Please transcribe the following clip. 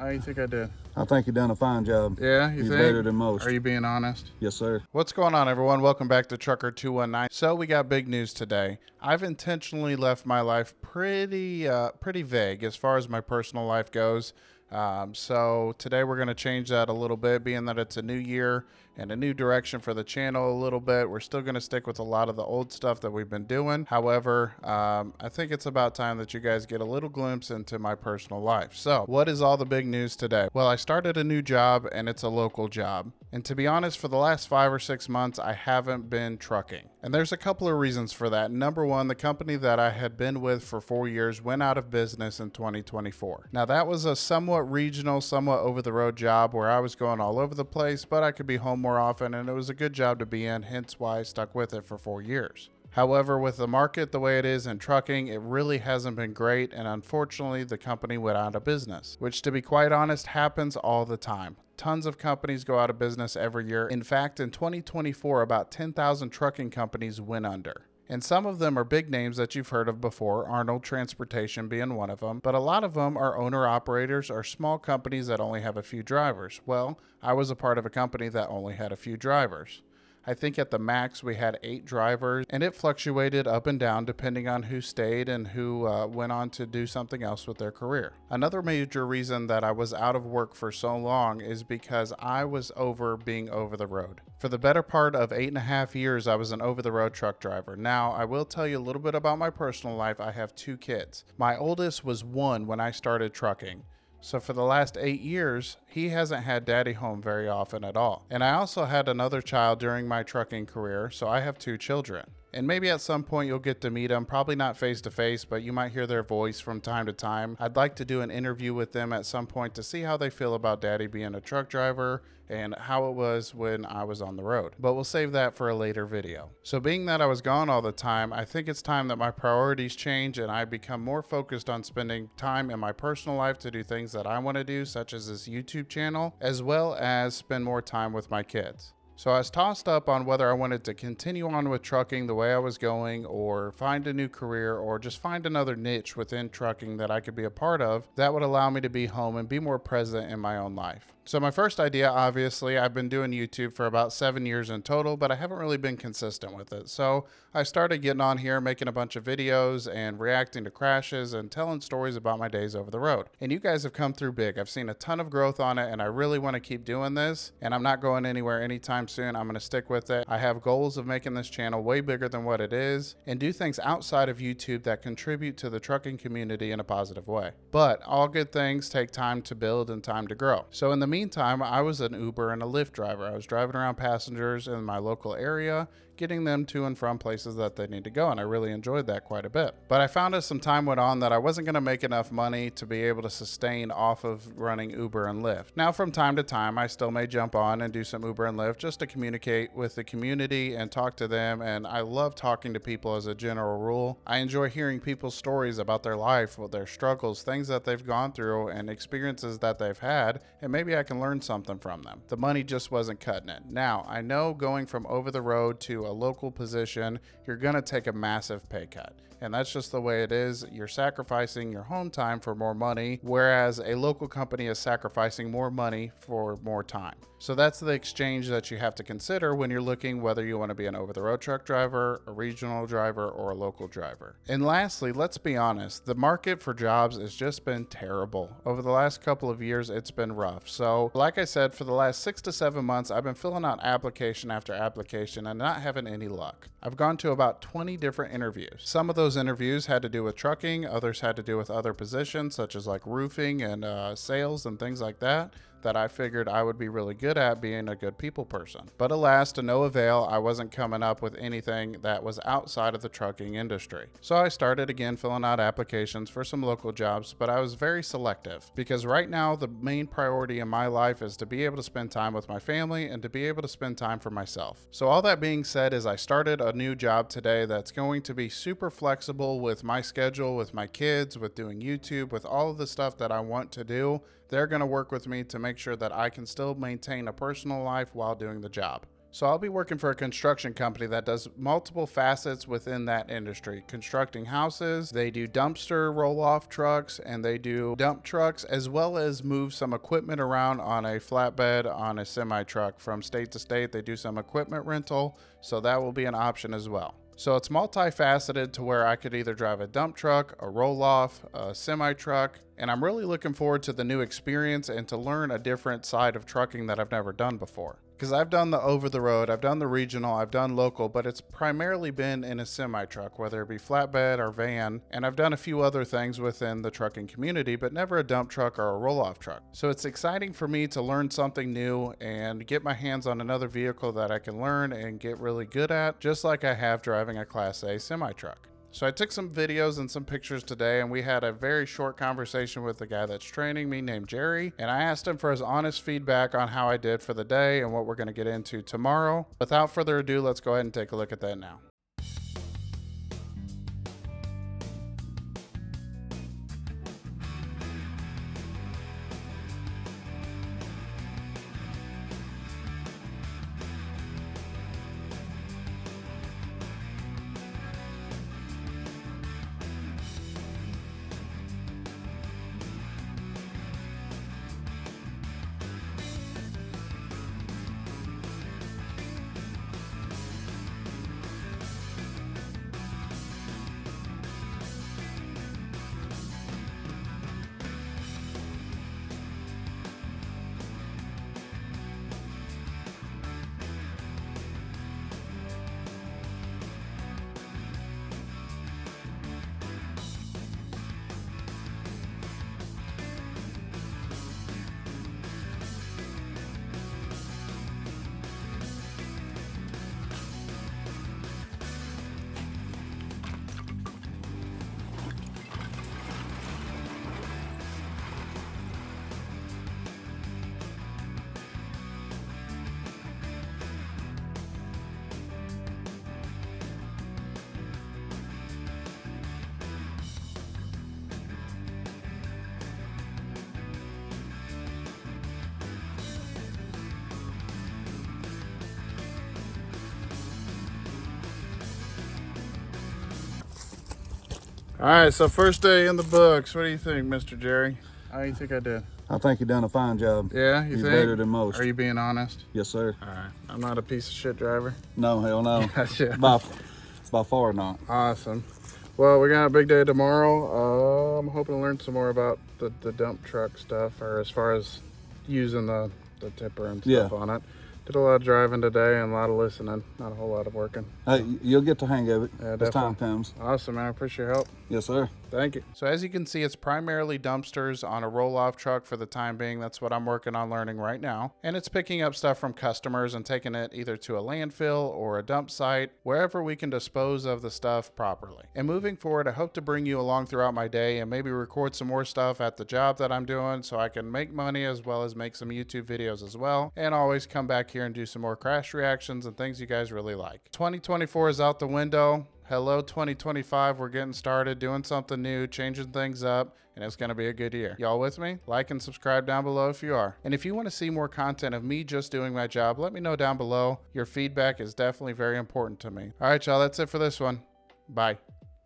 How do you think I did? I think you done a fine job. Yeah, you You're think? better than most. Are you being honest? Yes, sir. What's going on, everyone? Welcome back to Trucker 219. So we got big news today. I've intentionally left my life pretty vague as far as my personal life goes. So today we're going to change that a little bit, being that it's a new year and a new direction for the channel a little bit. We're still going to stick with a lot of the old stuff that we've been doing. However, I think it's about time that you guys get a little glimpse into my personal life. So what is all the big news today? Well, I started a new job and it's a local job. And to be honest, for the last 5 or 6 months, I haven't been trucking. And there's a couple of reasons for that. Number one, the company that I had been with for 4 years went out of business in 2024. Now that was a somewhat regional, somewhat over the road job where I was going all over the place, but I could be home more often and it was a good job to be in, hence why I stuck with it for 4 years. However, with the market the way it is in trucking, it really hasn't been great, and unfortunately the company went out of business, which to be quite honest happens all the time. Tons of companies go out of business every year. In fact, in 2024, about 10,000 trucking companies went under. And some of them are big names that you've heard of before, Arnold Transportation being one of them, but a lot of them are owner-operators or small companies that only have a few drivers. Well, I was a part of a company that only had a few drivers. I think at the max we had 8 drivers, and it fluctuated up and down depending on who stayed and who went on to do something else with their career. Another major reason that I was out of work for so long is because I was being over the road. For the better part of 8.5 years, I was an over the road truck driver. Now, I will tell you a little bit about my personal life. I have 2 kids. My oldest was 1 when I started trucking. So for the last 8 years, he hasn't had daddy home very often at all. And I also had another child during my trucking career, so I have 2 children. And maybe at some point you'll get to meet them, probably not face to face, but you might hear their voice from time to time. I'd like to do an interview with them at some point to see how they feel about daddy being a truck driver and how it was when I was on the road. But we'll save that for a later video. So being that I was gone all the time, I think it's time that my priorities change and I become more focused on spending time in my personal life to do things that I want to do, such as this YouTube channel, as well as spend more time with my kids. So I was tossed up on whether I wanted to continue on with trucking the way I was going or find a new career or just find another niche within trucking that I could be a part of that would allow me to be home and be more present in my own life. So my first idea, obviously, I've been doing YouTube for about 7 years in total, but I haven't really been consistent with it. So I started getting on here, making a bunch of videos and reacting to crashes and telling stories about my days over the road. And you guys have come through big. I've seen a ton of growth on it and I really want to keep doing this. And I'm not going anywhere anytime soon. I'm going to stick with it. I have goals of making this channel way bigger than what it is and do things outside of YouTube that contribute to the trucking community in a positive way. But all good things take time to build and time to grow. So in the meantime, I was an Uber and a Lyft driver. I was driving around passengers in my local area, getting them to and from places that they need to go, and I really enjoyed that quite a bit. But I found as some time went on that I wasn't going to make enough money to be able to sustain off of running Uber and Lyft. Now from time to time I still may jump on and do some Uber and Lyft just to communicate with the community and talk to them, and I love talking to people as a general rule. I enjoy hearing people's stories about their life, their struggles, things that they've gone through and experiences that they've had, and maybe I can learn something from them. The money just wasn't cutting it. Now I know going from over the road to a local position, you're going to take a massive pay cut. And that's just the way it is. You're sacrificing your home time for more money, whereas a local company is sacrificing more money for more time. So that's the exchange that you have to consider when you're looking whether you want to be an over-the-road truck driver, a regional driver, or a local driver. And lastly, let's be honest, the market for jobs has just been terrible. Over the last couple of years, it's been rough. So like I said, for the last 6 to 7 months, I've been filling out application after application and not having any luck. I've gone to about 20 different interviews. Some of those interviews had to do with trucking, others had to do with other positions such as like roofing and sales and things like that I figured I would be really good at, being a good people person. But alas, to no avail, I wasn't coming up with anything that was outside of the trucking industry. So I started again filling out applications for some local jobs, but I was very selective because right now the main priority in my life is to be able to spend time with my family and to be able to spend time for myself. So all that being said is I started a new job today that's going to be super flexible with my schedule, with my kids, with doing YouTube, with all of the stuff that I want to do. They're going to work with me to make sure that I can still maintain a personal life while doing the job. So I'll be working for a construction company that does multiple facets within that industry. Constructing houses, they do dumpster roll-off trucks, and they do dump trucks, as well as move some equipment around on a flatbed on a semi-truck from state to state. They do some equipment rental, so that will be an option as well. So it's multifaceted to where I could either drive a dump truck, a roll-off, a semi-truck, and I'm really looking forward to the new experience and to learn a different side of trucking that I've never done before. Because I've done the over-the-road, I've done the regional, I've done local, but it's primarily been in a semi-truck, whether it be flatbed or van, and I've done a few other things within the trucking community, but never a dump truck or a roll-off truck. So it's exciting for me to learn something new and get my hands on another vehicle that I can learn and get really good at, just like I have driving a Class A semi-truck. So I took some videos and some pictures today, and we had a very short conversation with the guy that's training me named Jerry, and I asked him for his honest feedback on how I did for the day and what we're going to get into tomorrow. Without further ado, let's go ahead and take a look at that now. All right, so first day in the books. What do you think, Mr. Jerry? How do you think I did? I think you done a fine job. Yeah, you You're think? better than most. Are you being honest? Yes, sir. All right, I'm not a piece of shit driver. No, hell no. Gotcha. By far not. Awesome. Well, we got a big day tomorrow. I'm hoping to learn some more about the dump truck stuff, or as far as using the tipper and stuff on it. Did a lot of driving today and a lot of listening, not a whole lot of working. Hey, you'll get the hang of it Yeah, as definitely. time comes. Awesome, man. I appreciate your help. Yes, sir. Thank you. So as you can see, it's primarily dumpsters on a roll-off truck for the time being. That's what I'm working on learning right now. And it's picking up stuff from customers and taking it either to a landfill or a dump site, wherever we can dispose of the stuff properly. And moving forward, I hope to bring you along throughout my day and maybe record some more stuff at the job that I'm doing so I can make money as well as make some YouTube videos as well. And always come back here and do some more crash reactions and things you guys really like. 2024 is out the window. Hello 2025, we're getting started, doing something new, changing things up, and it's going to be a good year. Y'all with me? Like and subscribe down below if you are. And if you want to see more content of me just doing my job, let me know down below. Your feedback is definitely very important to me. All right, y'all, that's it for this one. Bye.